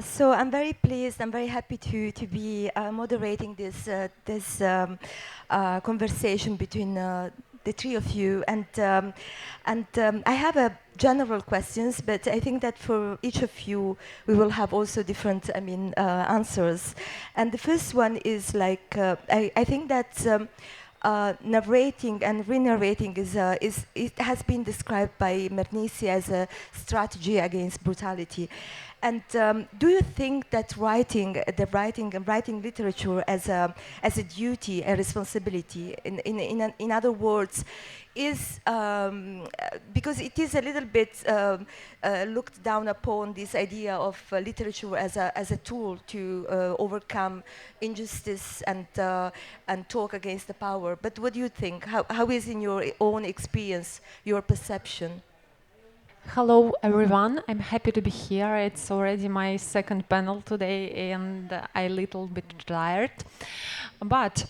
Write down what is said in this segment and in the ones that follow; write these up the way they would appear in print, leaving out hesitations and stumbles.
So I'm very pleased. I'm very happy to be moderating this conversation between the three of you. And I have a general questions, but I think that for each of you, we will have also different, answers. And the first one is like I think that. Narrating and re-narrating is it has been described by Mernisi as a strategy against brutality. And do you think that writing literature as a duty, a responsibility, in other words, is because it is a little bit looked down upon this idea of literature as a tool to overcome injustice and talk against the power. But what do you think? How is in your own experience your perception? Hello everyone, I'm happy to be here. It's already my second panel today and I'm a little bit tired. But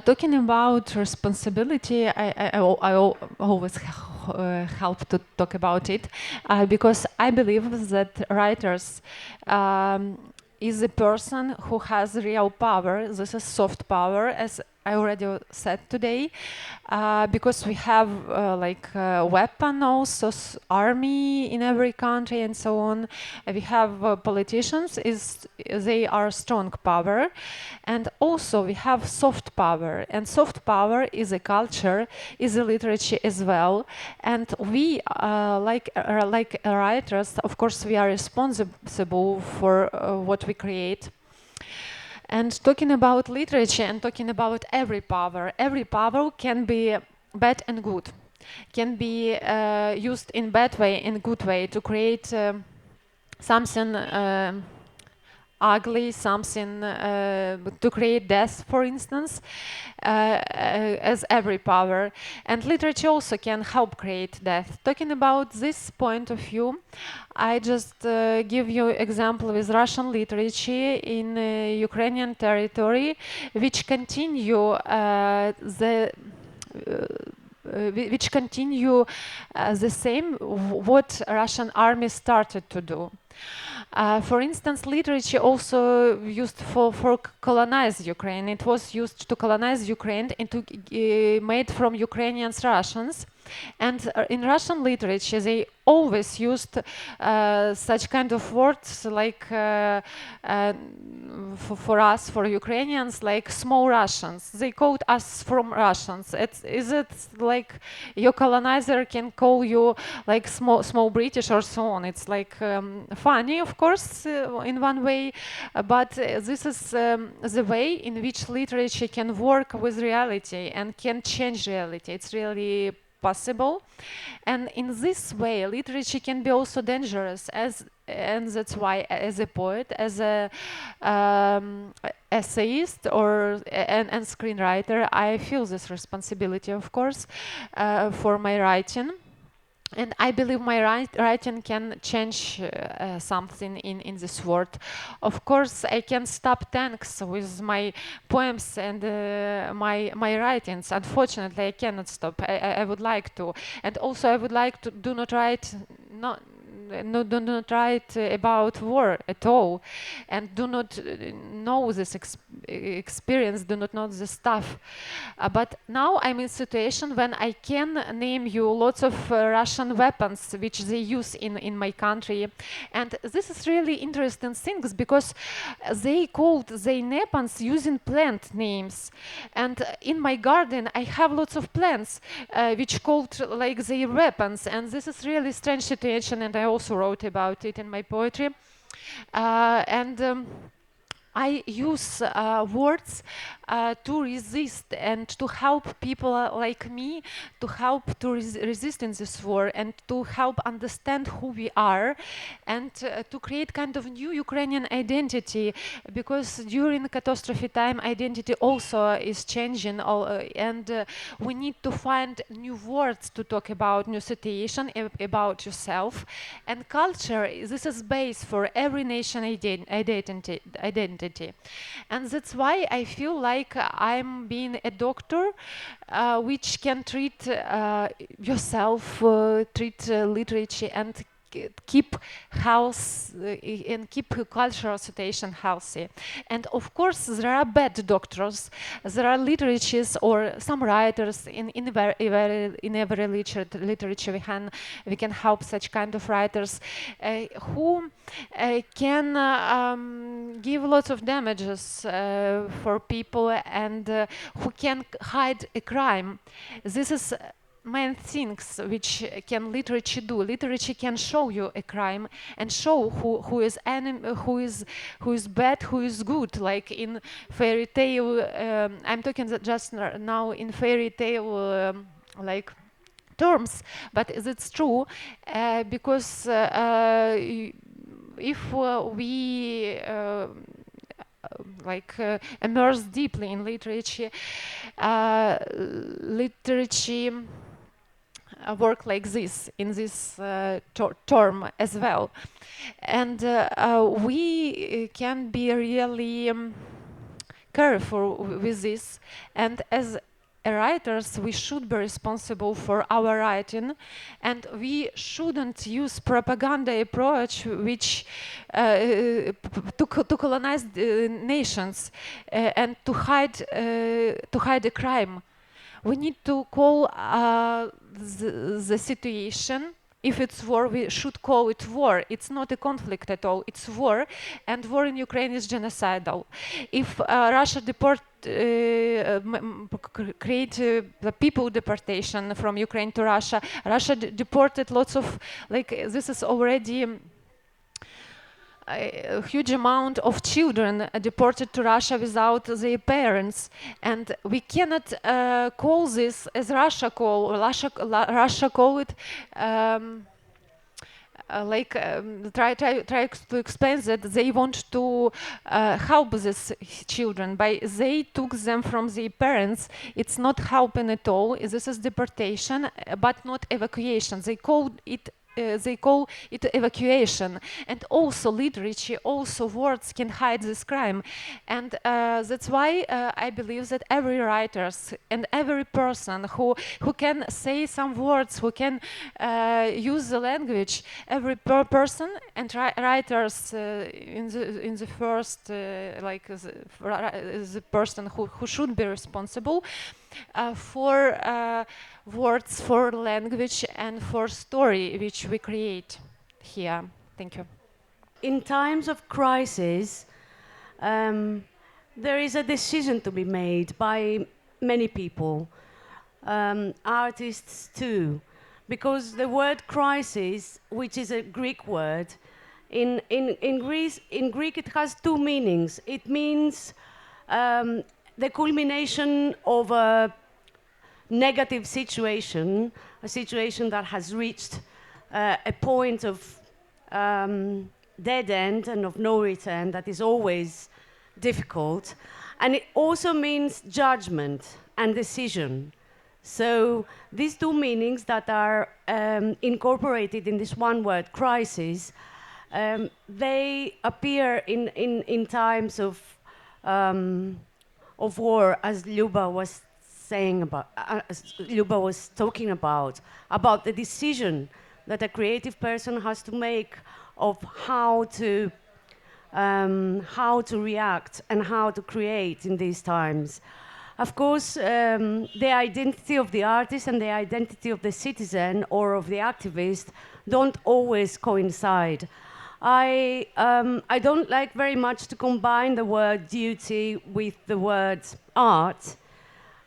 talking about responsibility, I always help to talk about it because I believe that writers is a person who has real power. This is soft power, as I already said today, because we have weapon also, army in every country and so on. We have politicians, they are strong power, and also we have soft power. And soft power is a culture, is a literature as well. And we, like writers, of course, we are responsible for what we create. And talking about literature and talking about every power can be bad and good, can be used in bad way, in good way to create something ugly, something to create death, for instance, as every power. And literature also can help create death. Talking about this point of view, I just give you example with Russian literature in Ukrainian territory, which continue which continue the same what Russian army started to do. For instance, literature also used for colonize Ukraine. It was used to colonize Ukraine and to made from Ukrainians Russians. And in Russian literature, they always used such kind of words like for us, for Ukrainians, like small Russians. They called us from Russians. Is it like your colonizer can call you like small British or so on? It's like funny, of course, in one way, but this is the way in which literature can work with reality and can change reality. It's really possible, and in this way literature can be also dangerous, and that's why as a poet, as a essayist or and screenwriter, I feel this responsibility, of course, for my writing. And I believe my writing can change something in this world. Of course, I can stop tanks with my poems and my writings. Unfortunately, I cannot stop. I would like to. And also, I would like to do not write do not write about war at all, and do not know this experience, do not know this stuff. But now I'm in a situation when I can name you lots of Russian weapons which they use in my country, and this is really interesting things because they called their weapons using plant names, and in my garden I have lots of plants which called like their weapons, and this is really strange situation, and I also wrote about it in my poetry. I use words to resist and to help people like me to help to resist in this war, and to help understand who we are, and to create kind of new Ukrainian identity, because during catastrophe time identity also is changing, and we need to find new words to talk about new situation, about yourself. And culture, this is base for every nation identity. And that's why I feel like I'm being a doctor which can treat yourself, treat literature, and keep health and keep cultural situation healthy. And of course, there are bad doctors. There are literatures or some writers in every literature we can help such kind of writers who can give lots of damages for people and who can hide a crime. This is main things which can literature do. Literature can show you a crime and show who is who is bad, who is good. Like in fairy tale, I'm talking just now in fairy tale like terms, but it's true because if we immerse deeply in literature, literature work like this in this term as well, and we can be really careful with this, and as writers we should be responsible for our writing, and we shouldn't use propaganda approach which to colonize nations and to hide a crime. We need to call the situation. If it's war, we should call it war. It's not a conflict at all. It's war, and war in Ukraine is genocidal. If Russia create the people deportation from Ukraine to Russia, Russia deported lots of, like, this is already a huge amount of children deported to Russia without their parents, and we cannot call this as Russia call it try to explain that they want to help these children by they took them from their parents. It's not helping at all. This is deportation, but not evacuation. They call it evacuation. And also literature, also words can hide this crime. And that's why I believe that every writer and every person who can say some words, who can use the language, every person and writers in the first the person who should be responsible for words, for language, and for story which we create here. Thank you. In times of crisis, there is a decision to be made by many people, artists too, because the word crisis, which is a Greek word, in Greek it has two meanings. It means the culmination of a negative situation, a situation that has reached a point of dead end and of no return that is always difficult. And it also means judgment and decision. So these two meanings that are incorporated in this one word, crisis, they appear in times of war, as Lyuba was saying about, Lyuba was talking about the decision that a creative person has to make of how to react and how to create in these times. Of course, the identity of the artist and the identity of the citizen or of the activist don't always coincide. I don't like very much to combine the word duty with the word art.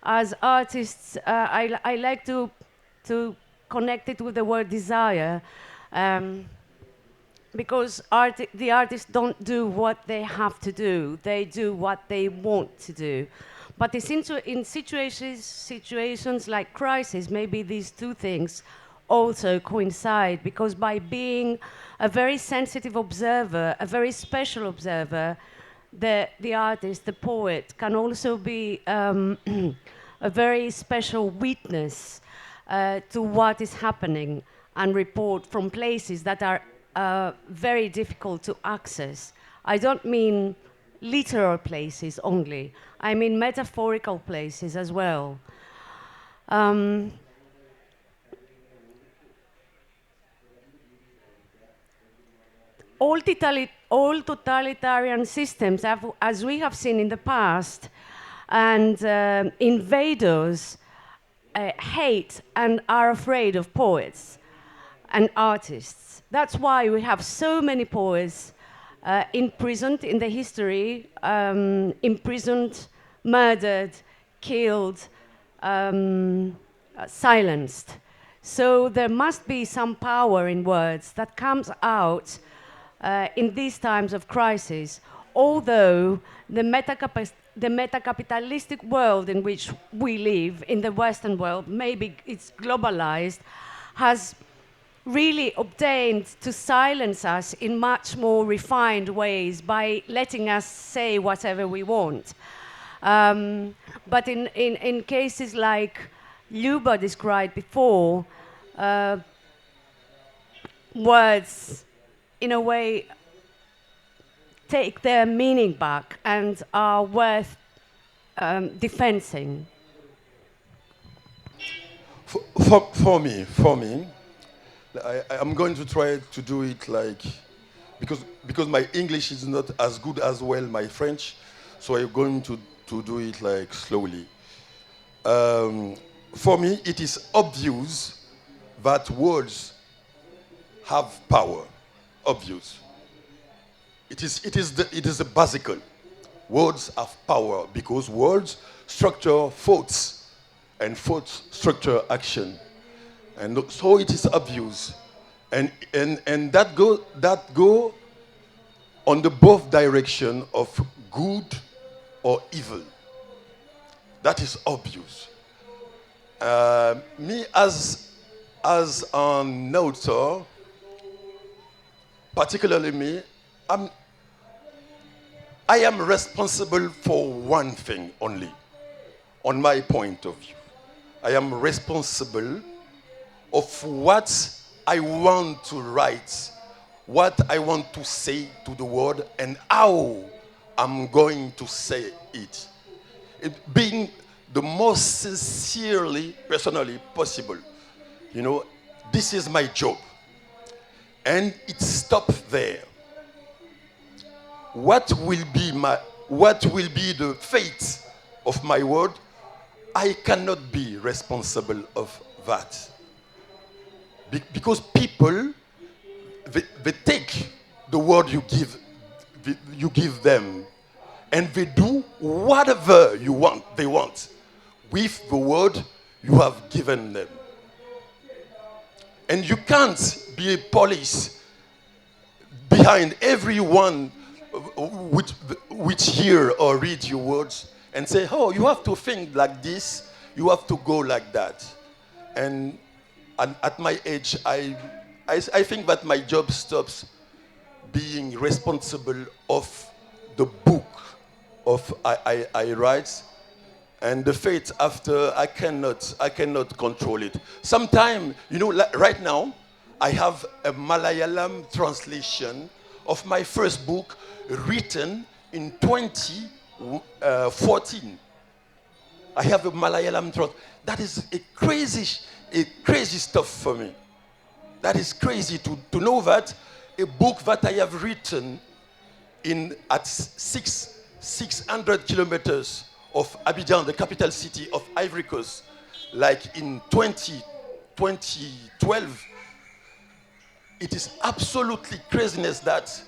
As artists, I like to connect it with the word desire, because the artists don't do what they have to do, they do what they want to do. But in situations like crisis, maybe these two things also coincide, because by being a very sensitive observer, a very special observer, the artist, the poet, can also be a very special witness to what is happening and report from places that are very difficult to access. I don't mean literal places only, I mean metaphorical places as well. all totalitarian systems, as we have seen in the past, and invaders hate and are afraid of poets and artists. That's why we have so many poets imprisoned in the history, imprisoned, murdered, killed, silenced. So there must be some power in words that comes out in these times of crisis, although the metacapitalistic world in which we live, in the Western world, maybe it's globalized, has really obtained to silence us in much more refined ways by letting us say whatever we want. But in cases like Lyuba described before, words, in a way, take their meaning back and are worth defending. For me, I'm going to try to do it like, because my English is not as good as well my French, so I'm going to do it like slowly. For me, it is obvious that words have power. Obvious. It is a basical. Words have power because words structure thoughts, and thoughts structure action, and so it is obvious, and that go on the both direction of good or evil. That is obvious. Me as an author, particularly me, I am responsible for one thing only, on my point of view. I am responsible of what I want to write, what I want to say to the world, and how I'm going to say it. Being the most sincerely, personally possible. You know, this is my job. And it stops there. What will be the fate of my word? I cannot be responsible of that. Because people, they take the word you give them, and they do whatever they want with the word you have given them. And you can't be a police behind everyone which hear or read your words and say, oh, you have to think like this, you have to go like that. And at my age, I think that my job stops being responsible of the book I write, and the fate after I cannot control it. Sometimes, you know, like right now, I have a Malayalam translation of my first book written in 2014. I have a Malayalam translation. That is a crazy stuff for me. That is crazy to know that a book that I have written at 600 kilometers of Abidjan, the capital city of Ivory Coast, like in 2012, it is absolutely craziness that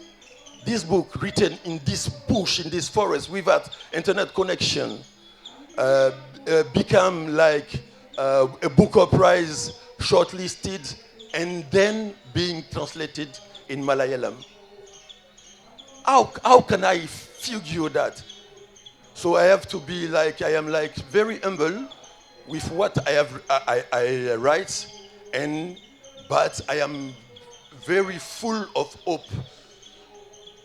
this book written in this bush, in this forest, without internet connection, become like a Booker Prize shortlisted and then being translated in Malayalam. How can I figure that? So I have to be like, I am like very humble with what I write, but I am very full of hope.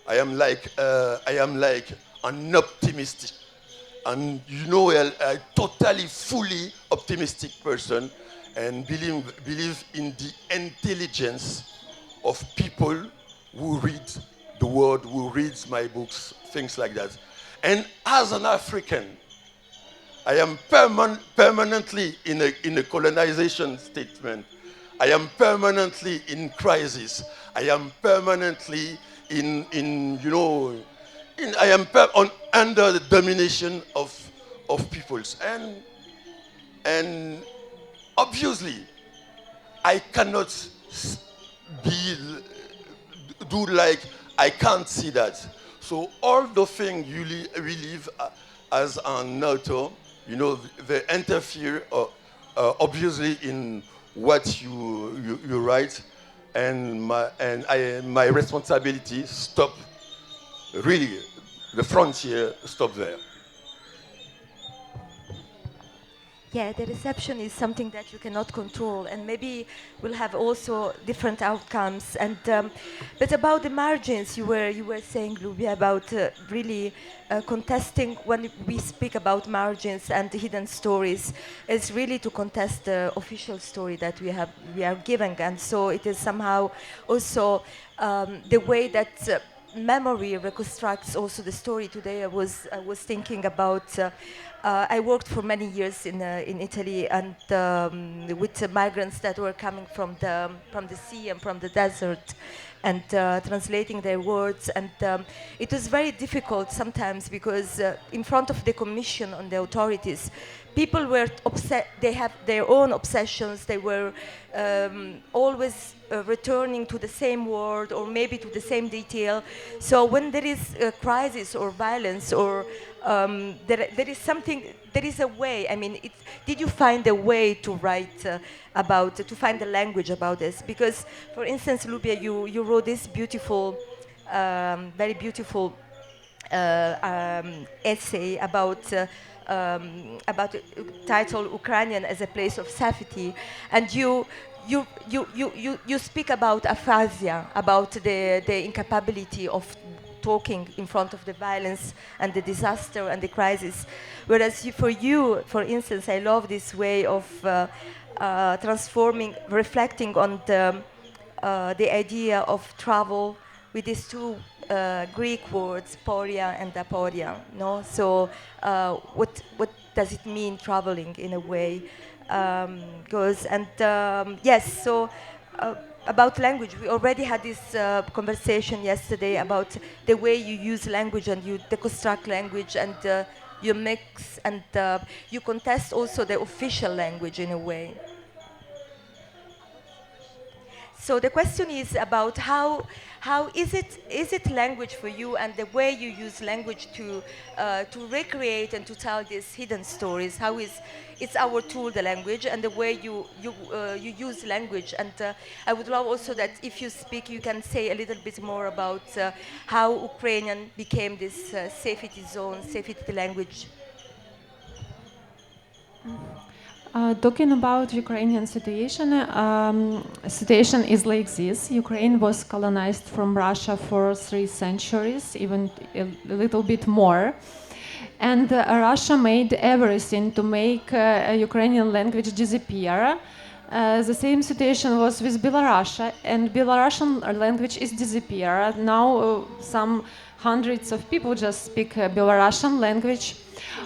I am like an optimistic, and you know, a totally fully optimistic person, and believe in the intelligence of people who read the word, who reads my books, things like that. And as an African, I am permanently in a colonization statement. I am permanently in crisis. I am permanently in you know, I am under the domination of peoples, and obviously I cannot be do like I can't see that. So all the things you relieve as an author, you know, they interfere obviously in what you write, and my responsibility stop. Really, the frontier stop there. Yeah, the reception is something that you cannot control, and maybe will have also different outcomes. And but about the margins, you were saying, Lyuba, about really contesting when we speak about margins and hidden stories, is really to contest the official story that we are giving, and so it is somehow also the way that. Memory reconstructs also the story. Today I was thinking about I worked for many years in Italy and with migrants that were coming from the sea and from the desert, and translating their words, and it was very difficult sometimes because in front of the commission on the authorities, people were upset. They have their own obsessions. They were always returning to the same word or maybe to the same detail. So when there is a crisis or violence or there is something, there is a way. I mean, did you find a way to write about, to find the language about this? Because, for instance, Lyuba, you wrote this beautiful, very beautiful essay about title Ukrainian as a place of safety, and you speak about aphasia, about the incapability of talking in front of the violence and the disaster and the crisis, whereas for instance, I love this way of transforming, reflecting on the idea of travel with these two Greek words, poria and aporia. No, so what does it mean traveling in a way? Goes and yes. So about language, we already had this conversation yesterday about the way you use language and you deconstruct language and you mix and you contest also the official language in a way. So the question is about how is it language for you, and the way you use language to recreate and to tell these hidden stories. How is it's our tool, the language, and the way you use language. And I would love also that if you speak, you can say a little bit more about how Ukrainian became this safety zone, safety language. Talking about Ukrainian situation is like this. Ukraine was colonized from Russia for 3 centuries, even a little bit more. And Russia made everything to make Ukrainian language disappear. The same situation was with Belarus, and Belarusian language is disappeared. Now some hundreds of people just speak Belarusian language.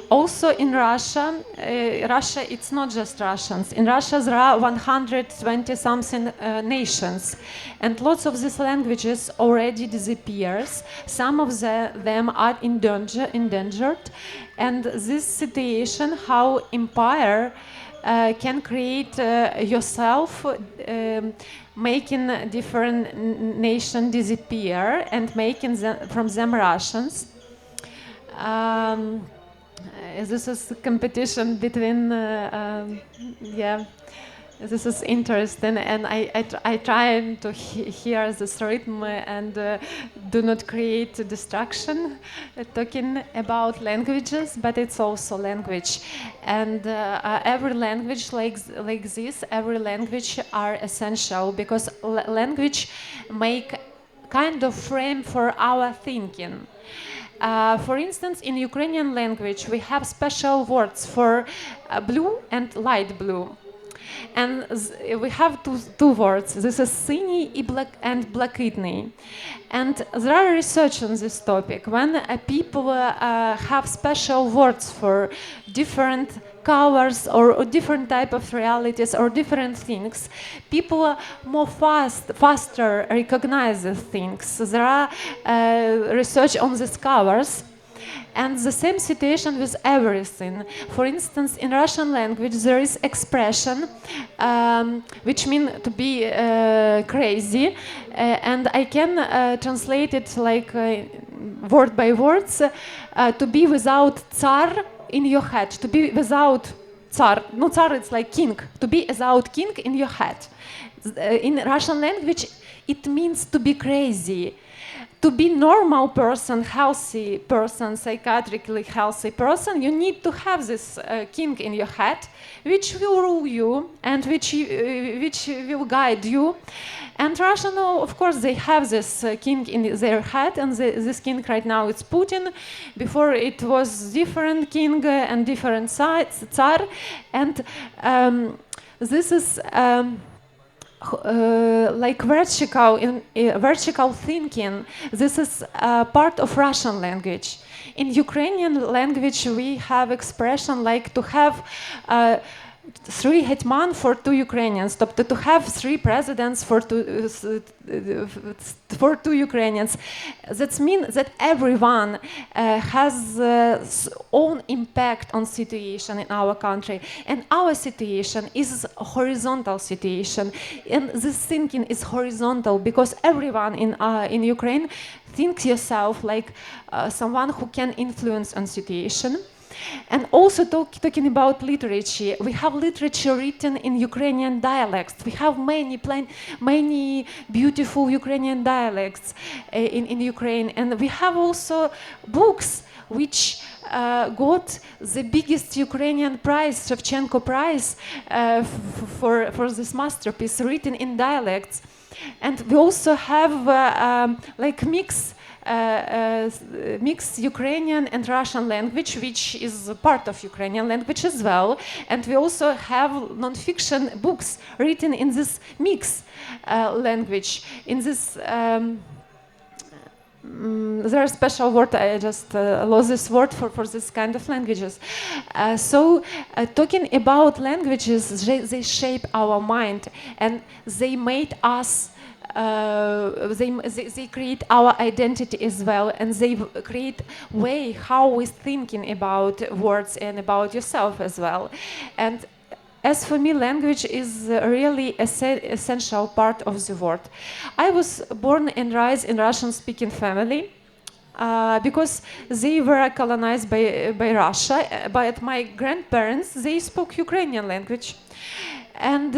Also in Russia, it's not just Russians. In Russia there are 120 something nations, and lots of these languages already disappears. Some of them are endangered, and this situation, how empire can create yourself, making different nation disappear and making from them Russians. This is a competition between, yeah, this is interesting, and I try to hear this rhythm and do not create distraction talking about languages, but it's also language, and every language like this, every language are essential, because language make kind of frame for our thinking. For instance, in Ukrainian language, we have special words for blue and light blue. And we have two words. This is синій and блакитний. And there are research on this topic. When people have special words for different colors or different type of realities or different things, people more faster recognize these things. There are research on these colors. And the same situation with everything. For instance, in Russian language, there is expression which mean to be crazy, and I can translate it like word by words, to be without tsar in your head, to be without tsar. No, tsar, it's like king. To be without king in your head. In Russian language, it means to be crazy. To be normal person, healthy person, psychiatrically healthy person, you need to have this king in your head, which will rule you and which will guide you. And Russian, of course, they have this king in their head, and this king right now is Putin. Before it was different king and different tsar, and this is. Like vertical thinking. This is part of Russian language. In Ukrainian language, we have expression like to have 3 hetman for 2 Ukrainians, to have 3 presidents for 2 Ukrainians. That means that everyone has own impact on situation in our country, and our situation is a horizontal situation, and this thinking is horizontal because everyone in Ukraine thinks yourself like someone who can influence on situation. And also talking about literature, we have literature written in Ukrainian dialects. We have many beautiful Ukrainian dialects in Ukraine, and we have also books which got the biggest Ukrainian prize, Shevchenko Prize, for this masterpiece written in dialects. And we also have like mixed Ukrainian and Russian language, which is part of Ukrainian language as well. And we also have nonfiction books written in this mixed language. In this, there are special word, I just lost this word for this kind of languages. Talking about languages, they shape our mind, and they made us they create our identity as well, and they create way how we're thinking about words and about yourself as well. And as for me, language is really essential part of the world. I was born and raised in Russian-speaking family. Because they were colonized by Russia, but my grandparents, they spoke Ukrainian language. And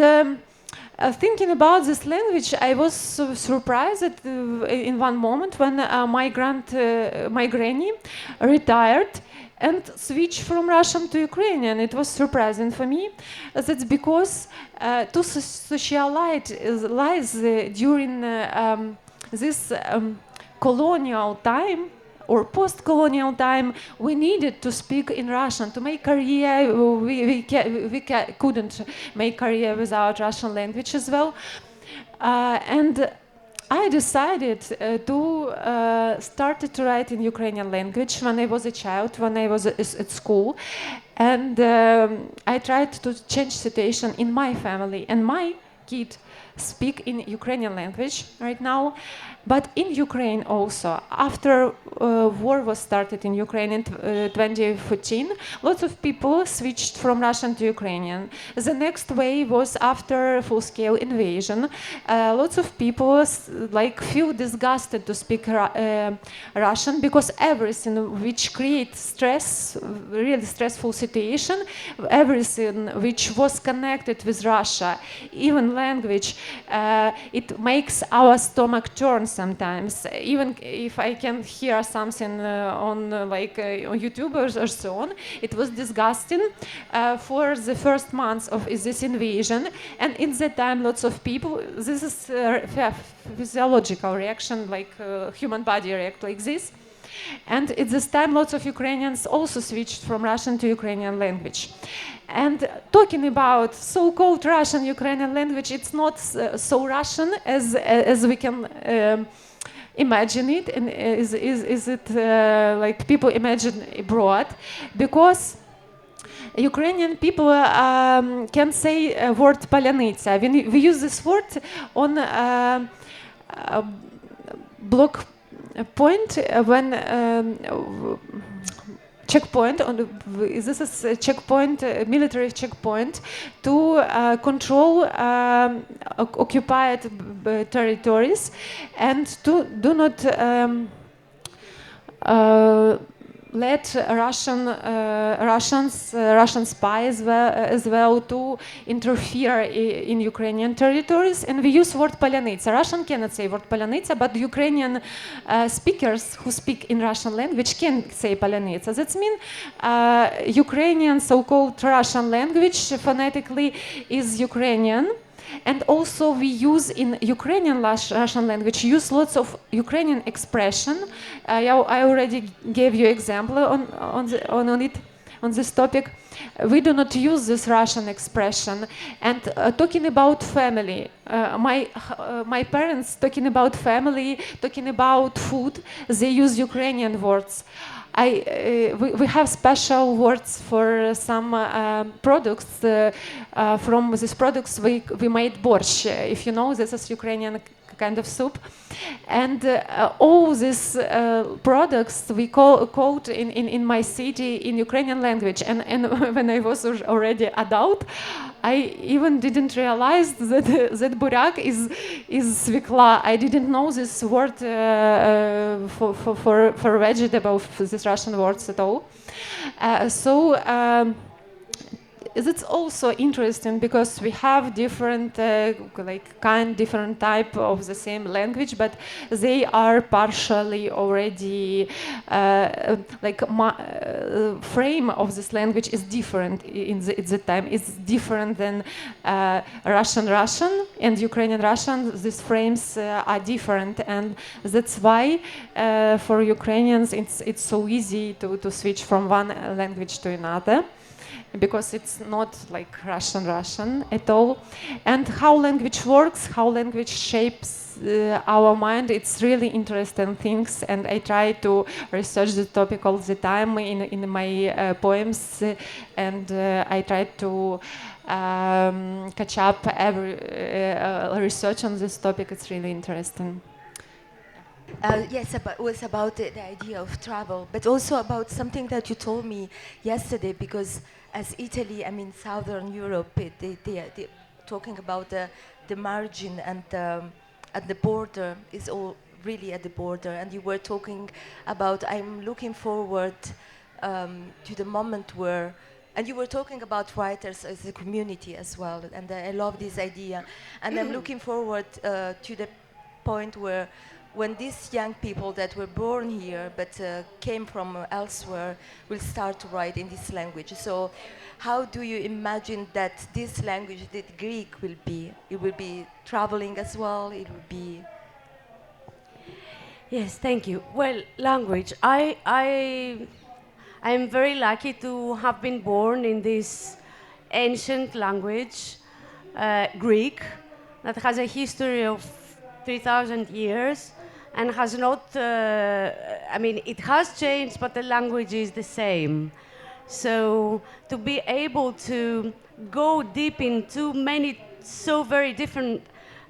thinking about this language, I was so surprised in one moment when my granny retired and switched from Russian to Ukrainian. It was surprising for me. That's because to socialize during this colonial time or post-colonial time, we needed to speak in Russian to make career. We couldn't make career without Russian language as well. And I decided to start to write in Ukrainian language when I was a child, when I was at school. And I tried to change situation in my family, and my kid speak in Ukrainian language right now. But in Ukraine also, after war was started in Ukraine in 2014, lots of people switched from Russian to Ukrainian. The next wave was after full-scale invasion. Lots of people like feel disgusted to speak Russian because everything which creates stress, really stressful situation, everything which was connected with Russia, even language, it makes our stomach turn sometimes. Even if I can hear something on YouTube or so on, it was disgusting for the first months of this invasion. And in that time, lots of people, this is a physiological reaction, like human body react like this. And at this time, lots of Ukrainians also switched from Russian to Ukrainian language. And talking about so-called Russian Ukrainian language, it's not so Russian as we can imagine it, and is it like people imagine abroad, because Ukrainian people can say word "palyanica." We use this word on block point when checkpoint this is a checkpoint, a military checkpoint to control occupied territories and to do not let Russian spies as well to interfere in Ukrainian territories, and we use word "palyanica." Russian cannot say word "palyanica, but Ukrainian speakers who speak in Russian language can say "palyanica." That means Ukrainian so-called Russian language phonetically is Ukrainian. And also we use in Ukrainian Russian language, use lots of Ukrainian expression. I already gave you example on this topic. We do not use this Russian expression. And talking about family, my parents talking about family, talking about food, they use Ukrainian words. We have special words for some products. From these products, we made borщ. If you know, this is Ukrainian kind of soup. And all these products we called in my city in Ukrainian language. And when I was already adult, I even didn't realize that buryak is svikla. I didn't know this word for vegetable, this Russian words at all. It's also interesting because we have different different type of the same language, but they are partially already frame of this language is different at the time. It's different than Russian and Ukrainian Russian. These frames are different, and that's why for Ukrainians it's so easy to switch from one language to another, because it's not like Russian at all. And how language works, how language shapes our mind, it's really interesting things, and I try to research the topic all the time in my poems, and I try to catch up every research on this topic. It's really interesting. Yes, it was about the idea of travel, but also about something that you told me yesterday, because as Italy, I mean Southern Europe, they're talking about the margin and at the border is all really at the border, and you were talking about I'm looking forward to the moment where, and you were talking about writers as a community as well, and I love this idea, and I'm looking forward to the point where when these young people that were born here but came from elsewhere will start to write in this language. So how do you imagine that this language, that Greek, will be? It will be traveling as well? It will be... Yes, thank you. Well, language. I am very lucky to have been born in this ancient language, Greek, that has a history of 3,000 years and has not, I mean, it has changed, but the language is the same. So to be able to go deep into many, so very different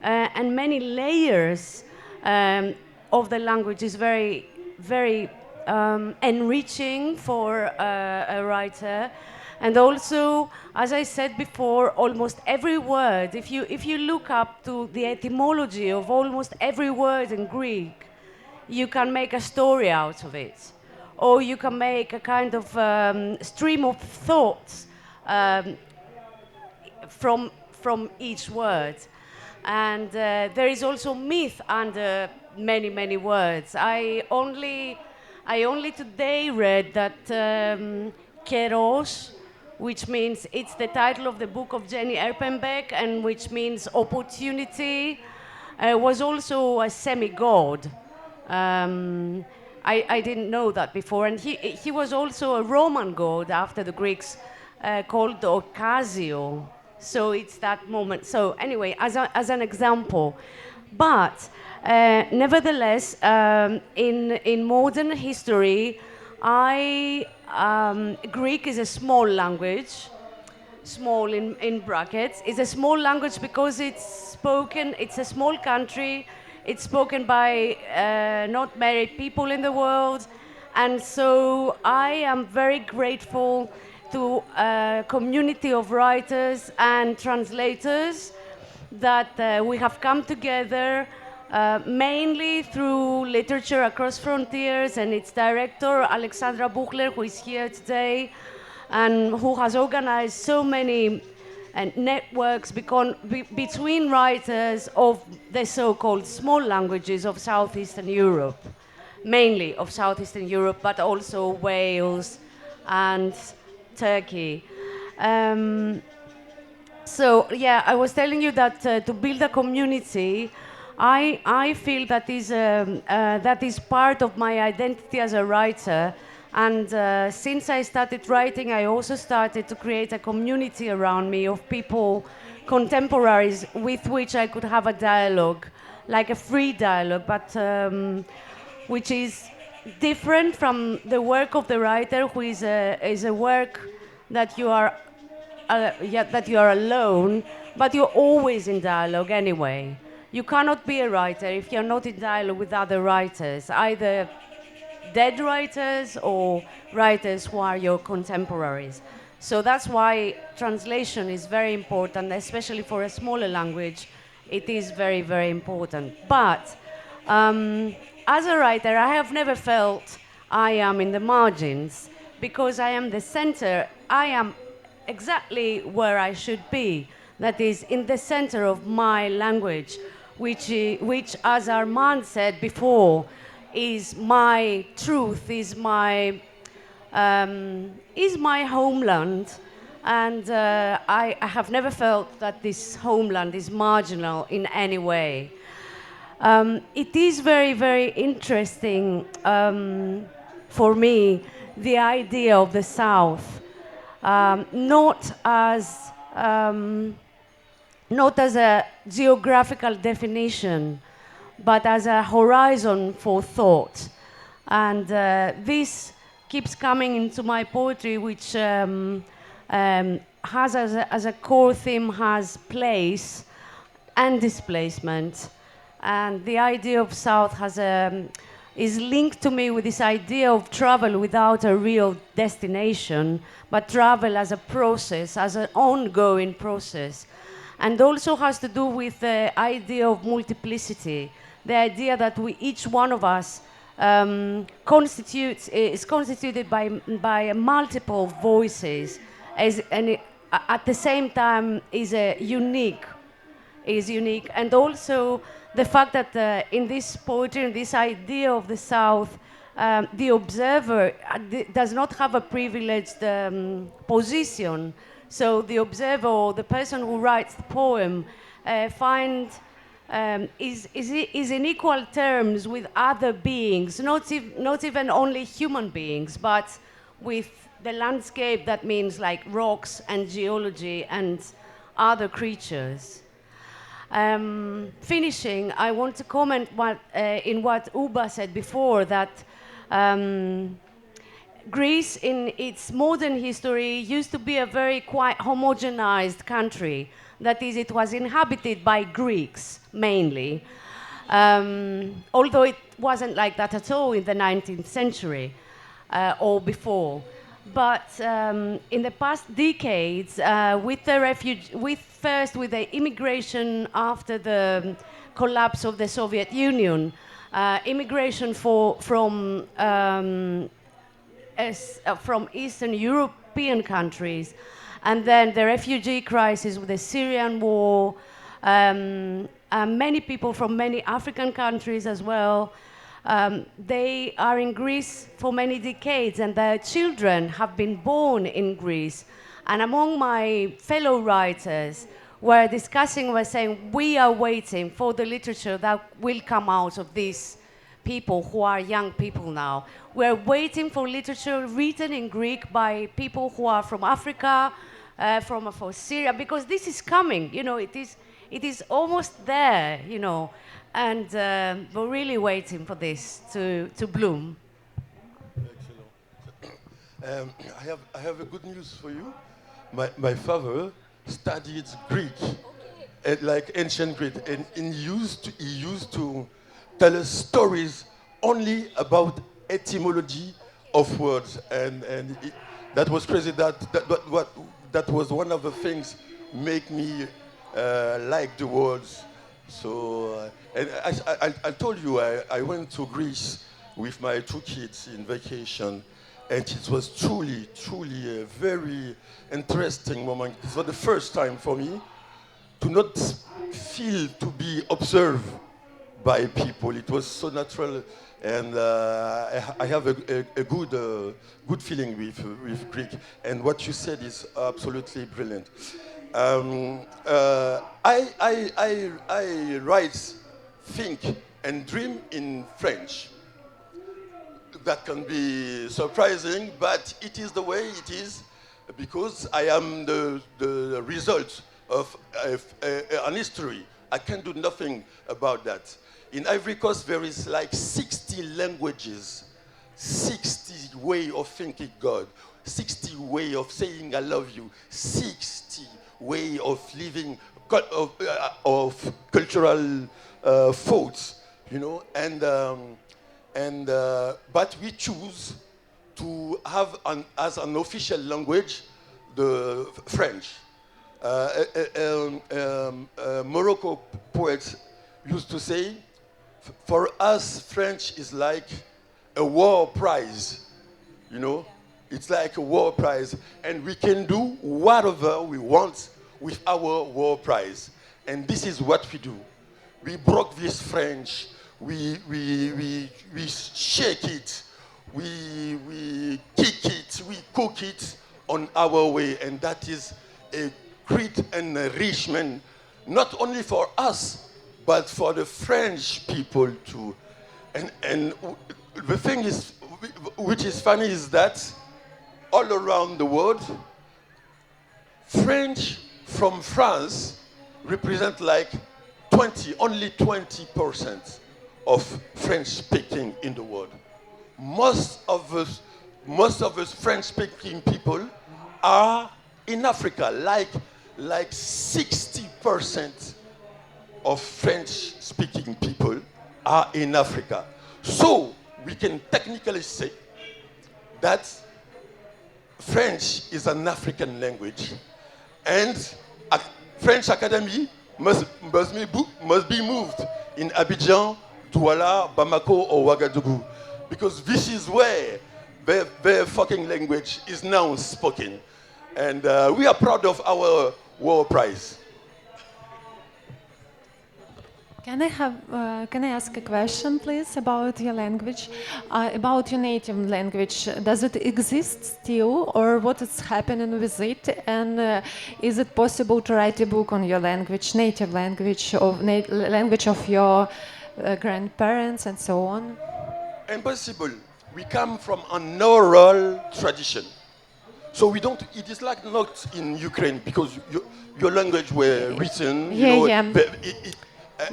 and many layers of the language is very, very enriching for a writer. And also, as I said before, almost every word, if you look up to the etymology of almost every word in Greek, you can make a story out of it. Or you can make a kind of stream of thoughts from each word. And there is also myth under many, many words. I only today read that Keros, which means it's the title of the book of Jenny Erpenbeck, and which means opportunity, was also a semi-god. I didn't know that before, and he was also a Roman god after the Greeks, called Ocasio. So it's that moment. So anyway, as an example, but nevertheless, in modern history, Greek is a small language, small in brackets. It's a small language because it's a small country, it's spoken by not many people in the world. And so I am very grateful to a community of writers and translators that we have come together mainly through Literature Across Frontiers and its director, Alexandra Buchler, who is here today, and who has organized so many networks between writers of the so-called small languages of Southeastern Europe, mainly of Southeastern Europe, but also Wales and Turkey. So yeah, I was telling you that to build a community, I feel that is part of my identity as a writer. And since I started writing, I also started to create a community around me of people, contemporaries, with which I could have a dialogue, like a free dialogue, but which is different from the work of the writer, who is a work that you are that you are alone, but you're always in dialogue anyway. You cannot be a writer if you're not in dialogue with other writers, either dead writers or writers who are your contemporaries. So that's why translation is very important, especially for a smaller language. It is very, very important. But as a writer, I have never felt I am in the margins because I am the center. I am exactly where I should be. That is in the center of my language, which as Armand said before, is my truth, is my homeland. And I have never felt that this homeland is marginal in any way. It is very, very interesting for me, the idea of the South, not as a geographical definition, but as a horizon for thought. And this keeps coming into my poetry, which has as a core theme has place and displacement. And the idea of South is linked to me with this idea of travel without a real destination, but travel as a process, as an ongoing process. And also has to do with the idea of multiplicity, the idea that each one of us is constituted by multiple voices, and at the same time is unique. And also the fact that in this poetry, in this idea of the South, the observer does not have a privileged position. So the observer, or the person who writes the poem, is in equal terms with other beings, not even only human beings, but with the landscape. That means like rocks and geology and other creatures. Finishing, I want to comment in what Ubah said before, that Greece in its modern history used to be a very quite homogenized country. That is, it was inhabited by Greeks mainly, although it wasn't like that at all in the 19th century or before. But in the past decades, with the immigration after the collapse of the Soviet Union, immigration from Eastern European countries, and then the refugee crisis with the Syrian war, many people from many African countries as well. They are in Greece for many decades, and their children have been born in Greece. And among my fellow writers, were saying, we are waiting for the literature that will come out of these people who are young people now. We're waiting for literature written in Greek by people who are from Africa, from Syria, because this is coming. It is almost there, and we're really waiting for this to bloom. Excellent. I have a good news for you. My father studied Greek, like ancient Greek, and he used to tell us stories only about etymology of words, and that was crazy. That was one of the things make me like the words. So, and I told you I went to Greece with my two kids in vacation, and it was truly a very interesting moment. It was the first time for me to not feel to be observed by people. It was so natural, and I have a good feeling with Greek. And what you said is absolutely brilliant. I write, think, and dream in French. That can be surprising, but it is the way it is because I am the result of an history. I can do nothing about that. In Ivory Coast, there is like 60 languages, 60 way of thinking God, 60 way of saying I love you, 60 way of living, of cultural thoughts, you know, but we choose to have as an official language the French. Morocco poets used to say, for us, French is like a war prize, you know? It's like a war prize, and we can do whatever we want with our war prize. And this is what we do. We broke this French, we shake it, we kick it, we cook it on our way, and that is a great enrichment, not only for us, but for the French people too. And the thing is, which is funny, is that all around the world, French from France represent like only 20% of French speaking in the world. Most of us French speaking people are in Africa, like 60% of French speaking people are in Africa. So we can technically say that French is an African language, and a French Academy must be moved in Abidjan, Douala, Bamako, or Ouagadougou, because this is where their fucking language is now spoken. And we are proud of our war prize. Can I ask a question, please, about your language, about your native language? Does it exist still, or what is happening with it? And is it possible to write a book on your language, native language, language of your grandparents, and so on? Impossible. We come from an oral tradition. So we don't, it is like not in Ukraine, because your language were written, you know,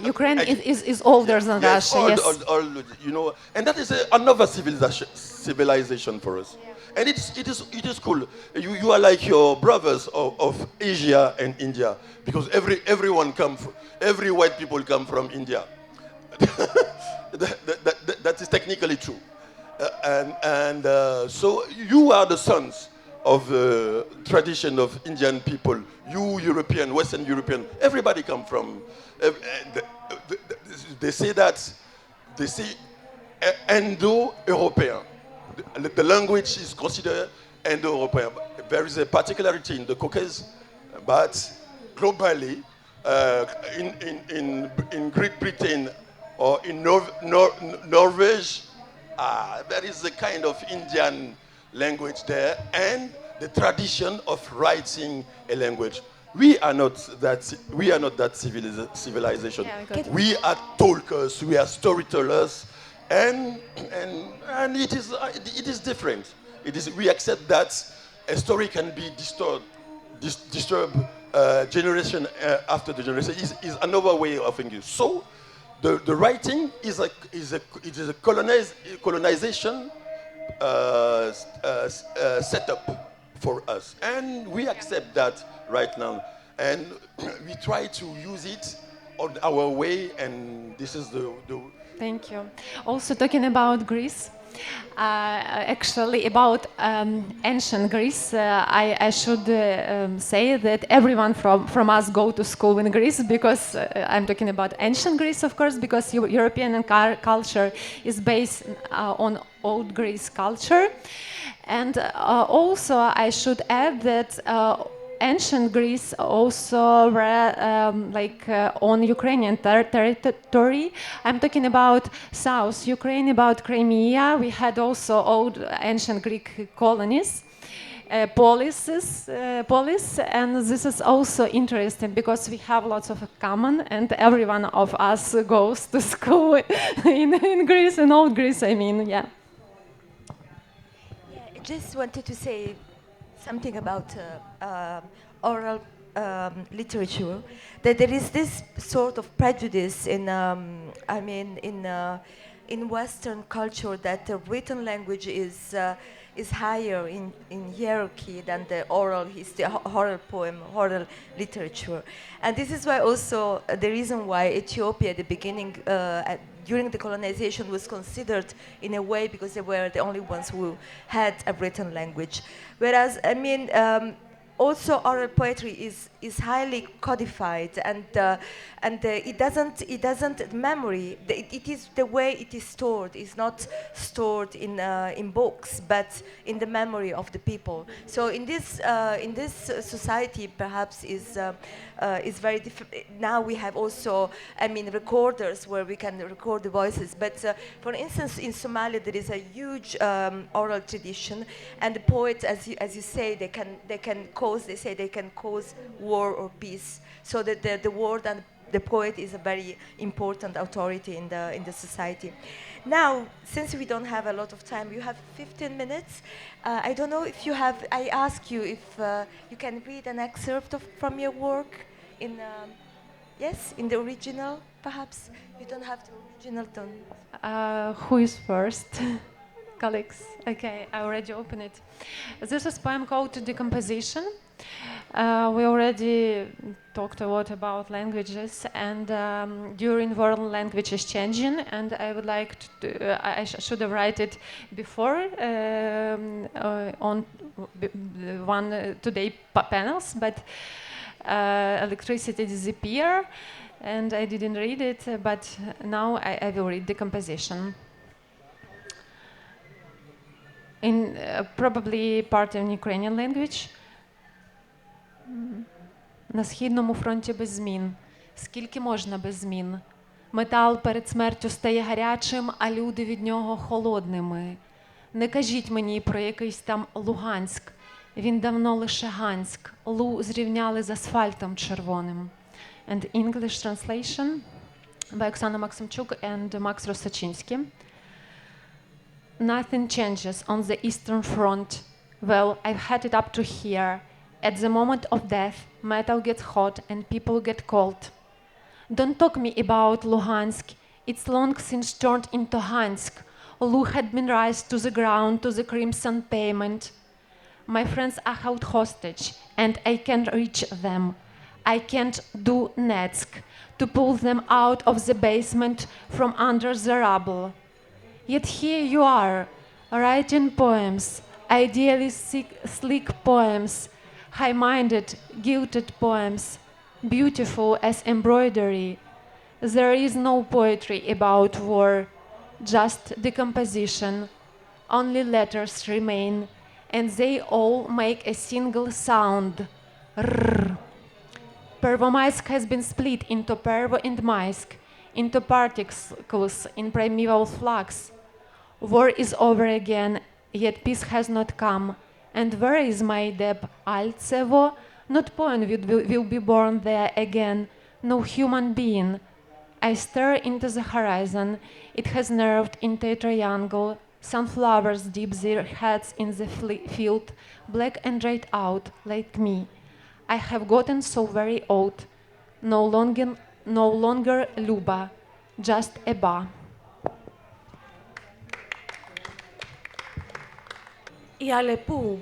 Ukraine is older than Russia, yes. Old, you know, and that is another civilization for us. Yeah. And it is cool. You are like your brothers of Asia and India, because every white people come from India. That is technically true. So you are the sons of the tradition of Indian people. You European, Western European, everybody come from. They say Indo-European. The language is considered Indo-European. There is a particularity in the Caucasus, but globally, in Great Britain or in Norway, there is a kind of Indian language there, and the tradition of writing a language. We are not that civilization. Yeah, we are talkers. We are storytellers, and it is different. We accept that a story can be disturbed generation after the generation. Is another way of thinking. So, the writing is a colonization setup for us, and we accept that right now, and we try to use it on our way, and this is the Thank you. Also talking about Greece, actually about ancient Greece, I should say that everyone from us go to school in Greece because I'm talking about ancient Greece, of course, because European culture is based on old Greece culture. And also I should add that ancient Greece also were on Ukrainian territory. I'm talking about South Ukraine, about Crimea. We had also old ancient Greek colonies. Polis, and this is also interesting because we have lots of common, and every one of us goes to school in Greece, in old Greece, I mean, yeah. Yeah, I just wanted to say something about oral literature. That there is this sort of prejudice in Western culture that the written language is higher in hierarchy than the oral history, oral poem, oral literature, and this is why also the reason why Ethiopia at the beginning. During the colonization was considered in a way because they were the only ones who had a written language. Whereas, also oral poetry is highly codified, and it doesn't memory. It is the way it is stored. It's not stored in books, but in the memory of the people. So in this society, perhaps is very different. Now we have also, recorders where we can record the voices. But for instance, in Somalia there is a huge oral tradition, and the poets, as you say, they can cause war or peace. So that the word and the poet is a very important authority in the society. Now, since we don't have a lot of time, you have 15 minutes. I don't know if you have. I ask you if you can read an excerpt from your work in. Yes, in the original, perhaps. You don't have the original, don't. Who is first? Colleagues. Okay, I already opened it. This is a poem called Decomposition. We already talked a lot about languages, and during world language is changing, and I would like to, I should have write it before on one today panels, but electricity disappeared, and I didn't read it, but now I will read Decomposition. In probably part in Ukrainian language. На східному фронті без змін. Скільки можна без змін? Метал перед смертю стає гарячим, а люди від нього холодними. Не кажіть мені про якийсь там Луганськ. Він давно лише Ганськ. Лу зрівняли з асфальтом червоним. And English translation by Oksana Maksimchuk and Max Rosachinsky. Nothing changes on the Eastern Front. Well, I've had it up to here. At the moment of death, metal gets hot and people get cold. Don't talk me about Luhansk. It's long since turned into Hansk. Lu had been razed to the ground to the crimson pavement. My friends are held hostage, and I can't reach them. I can't do Netsk to pull them out of the basement from under the rubble. Yet here you are, writing poems, ideally sleek poems, high-minded, gilded poems, beautiful as embroidery. There is no poetry about war, just decomposition. Only letters remain, and they all make a single sound. Rrr. Pervomaisk has been split into Pervo and Maisk, into particles in primeval flux. War is over again, yet peace has not come. And where is my Deb Altsevo? Not poem will be born there again, no human being. I stare into the horizon. It has nerved into a triangle. Sunflowers dip their heads in the field, black and dried out, like me. I have gotten so very old. No longer Lyuba, just Ubah. Η Αλεπού.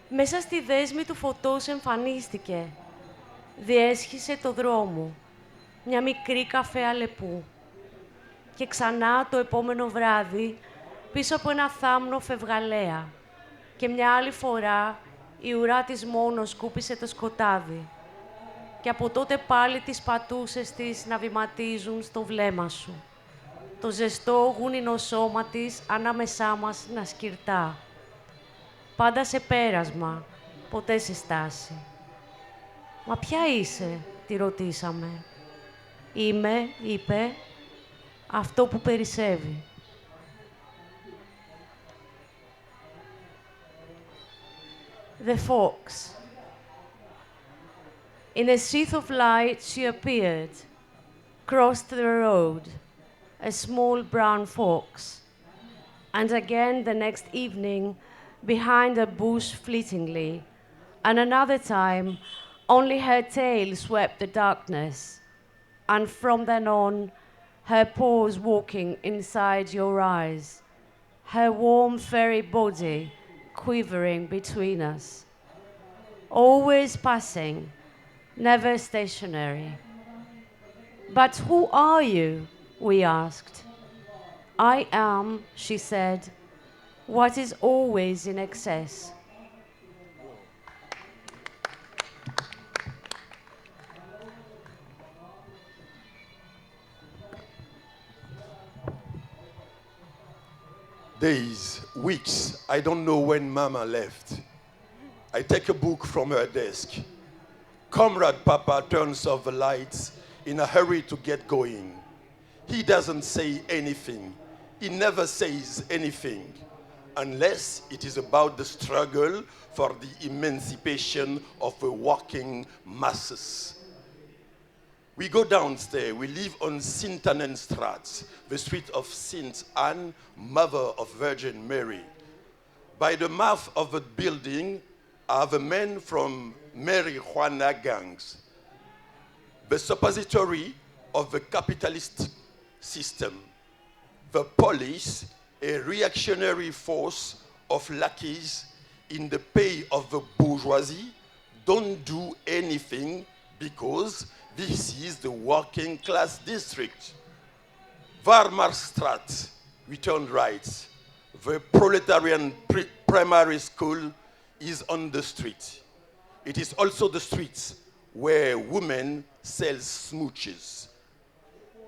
Μέσα στη δέσμη του φωτός εμφανίστηκε. Διέσχισε το δρόμο. Μια μικρή καφέ Αλεπού. Και ξανά το επόμενο βράδυ, πίσω από ένα θάμνο φευγαλέα. Και μια άλλη φορά, η ουρά της μόνο σκούπισε το σκοτάδι. Και από τότε πάλι τις πατούσες της να βηματίζουν στο βλέμμα σου. Το ζεστό γούνινο σώμα της ανάμεσά μας να σκυρτά. Πάντα σε πέρασμα, ποτέ σε στάση. «Μα ποια είσαι?» τη ρωτήσαμε. «Είμαι», είπε, «αυτό που περισσεύει». The fox. In a sheath of light she appeared, crossed the road, a small brown fox, and again the next evening behind a bush fleetingly, and another time only her tail swept the darkness, and from then on her paws walking inside your eyes, her warm furry body quivering between us. Always passing, never stationary. "But who are you?" we asked. "I am," she said, "what is always in excess." Days, weeks, I don't know when Mama left. I take a book from her desk. Comrade Papa turns off the lights in a hurry to get going. He doesn't say anything. He never says anything, unless it is about the struggle for the emancipation of the working masses. We go downstairs. We live on Sint-Annenstraat, the street of Saint Anne, Mother of Virgin Mary. By the mouth of the building are the men from marijuana gangs, the suppository of the capitalist system. The police, a reactionary force of lackeys in the pay of the bourgeoisie, don't do anything because this is the working class district. Warmarstraat, we turn right. The proletarian primary school is on the street. It is also the street where women sell smooches.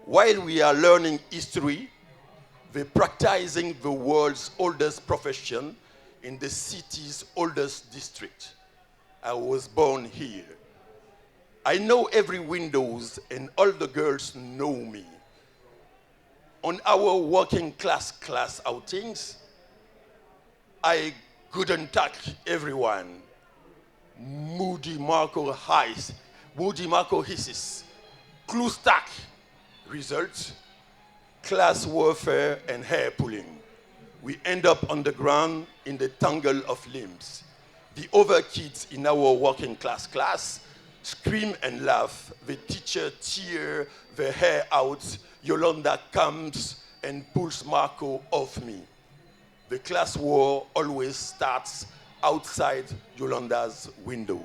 While we are learning history, we're practicing the world's oldest profession in the city's oldest district. I was born here. I know every windows and all the girls know me. On our working class outings, I couldn't touch everyone. Moody Marco hisses. Clustack. Result, class warfare and hair pulling. We end up on the ground in the tangle of limbs. The other kids in our working class scream and laugh. The teacher tear their hair out. Yolanda comes and pulls Marco off me. The class war always starts outside Yolanda's window.